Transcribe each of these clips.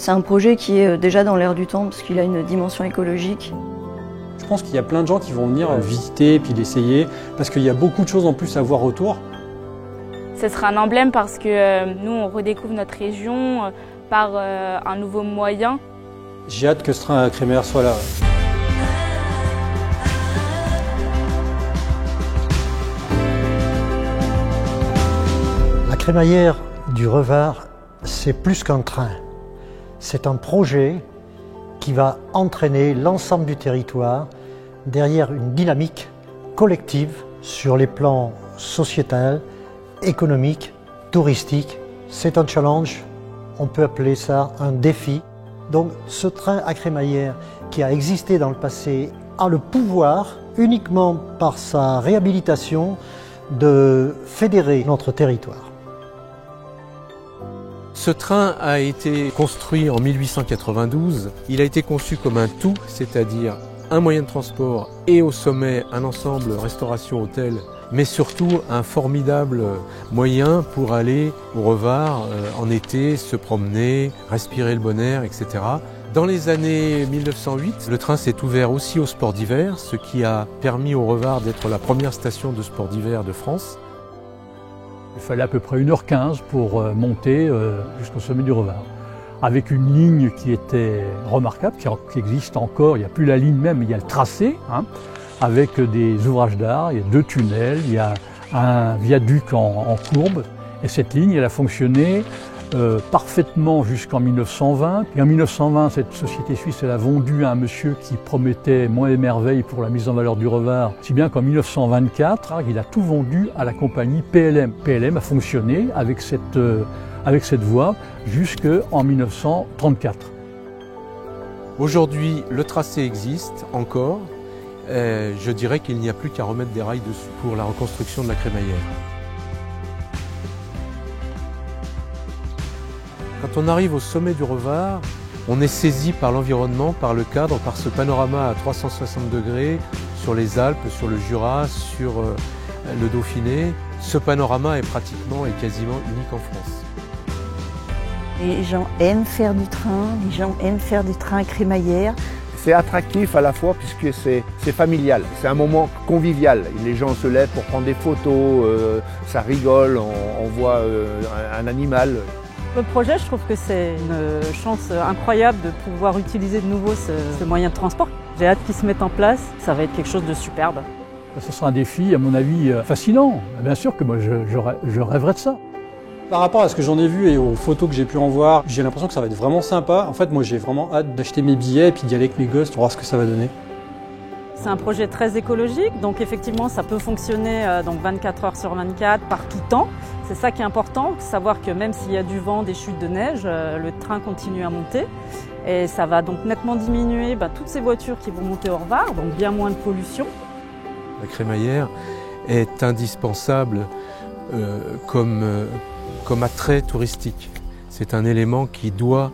C'est un projet qui est déjà dans l'air du temps parce qu'il a une dimension écologique. Je pense qu'il y a plein de gens qui vont venir visiter et puis l'essayer parce qu'il y a beaucoup de choses en plus à voir autour. Ce sera un emblème parce que nous, on redécouvre notre région par un nouveau moyen. J'ai hâte que ce train à Crémaillère soit là. La crémaillère du Revard, c'est plus qu'un train. C'est un projet qui va entraîner l'ensemble du territoire derrière une dynamique collective sur les plans sociétal, économique, touristique. C'est un challenge, on peut appeler ça un défi. Donc ce train à crémaillère qui a existé dans le passé a le pouvoir, uniquement par sa réhabilitation, de fédérer notre territoire. Ce train a été construit en 1892. Il a été conçu comme un tout, c'est-à-dire un moyen de transport et au sommet un ensemble restauration-hôtel, mais surtout un formidable moyen pour aller au Revard en été, se promener, respirer le bon air, etc. Dans les années 1908, le train s'est ouvert aussi au sport d'hiver, ce qui a permis au Revard d'être la première station de sport d'hiver de France. Il fallait à peu près 1h15 pour monter jusqu'au sommet du Revard, avec une ligne qui était remarquable, qui existe encore. Il n'y a plus la ligne même, il y a le tracé, avec des ouvrages d'art, il y a 2 tunnels, il y a un viaduc en courbe. Et cette ligne, elle a fonctionné parfaitement jusqu'en 1920. Et en 1920, cette société suisse, elle a vendu à un monsieur qui promettait monts et merveilles pour la mise en valeur du Revard, si bien qu'en 1924, il a tout vendu à la compagnie PLM. PLM a fonctionné avec cette voie jusqu'en 1934. Aujourd'hui, le tracé existe encore. Je dirais qu'il n'y a plus qu'à remettre des rails dessus pour la reconstruction de la crémaillère. Quand on arrive au sommet du Revard, on est saisi par l'environnement, par le cadre, par ce panorama à 360 degrés sur les Alpes, sur le Jura, sur le Dauphiné. Ce panorama est pratiquement et quasiment unique en France. Les gens aiment faire du train, les gens aiment faire du train à crémaillère. C'est attractif à la fois puisque c'est familial, c'est un moment convivial. Les gens se lèvent pour prendre des photos, ça rigole, on voit un animal. Le projet, je trouve que c'est une chance incroyable de pouvoir utiliser de nouveau ce moyen de transport. J'ai hâte qu'il se mette en place, ça va être quelque chose de superbe. Ce sera un défi, à mon avis, fascinant. Bien sûr que moi, je rêverais de ça. Par rapport à ce que j'en ai vu et aux photos que j'ai pu en voir, j'ai l'impression que ça va être vraiment sympa. En fait, moi, j'ai vraiment hâte d'acheter mes billets et puis d'y aller avec mes gosses pour voir ce que ça va donner. C'est un projet très écologique, donc effectivement, ça peut fonctionner 24 heures sur 24 par tout temps. C'est ça qui est important, savoir que même s'il y a du vent, des chutes de neige, le train continue à monter. Et ça va donc nettement diminuer toutes ces voitures qui vont monter au Revard, donc bien moins de pollution. La crémaillère est indispensable comme attrait touristique. C'est un élément qui doit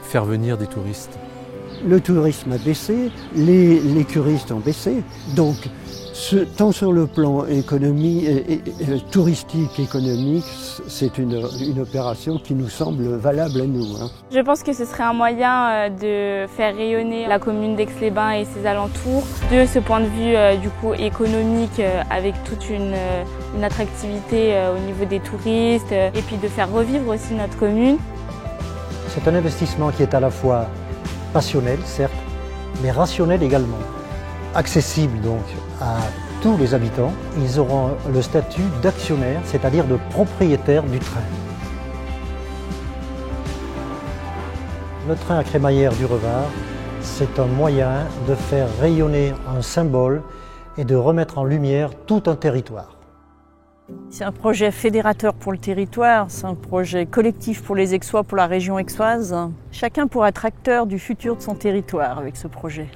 faire venir des touristes. Le tourisme a baissé, les curistes ont baissé, donc tant sur le plan touristique, économique, c'est une opération qui nous semble valable à nous. Je pense que ce serait un moyen de faire rayonner la commune d'Aix-les-Bains et ses alentours, de ce point de vue du coup économique, avec toute une attractivité au niveau des touristes, et puis de faire revivre aussi notre commune. C'est un investissement qui est à la fois passionnel, certes, mais rationnel également. Accessible donc à tous les habitants, ils auront le statut d'actionnaire, c'est-à-dire de propriétaire du train. Le train à crémaillère du Revard, c'est un moyen de faire rayonner un symbole et de remettre en lumière tout un territoire. C'est un projet fédérateur pour le territoire, c'est un projet collectif pour les Aixois, pour la région aixoise. Chacun pourra être acteur du futur de son territoire avec ce projet.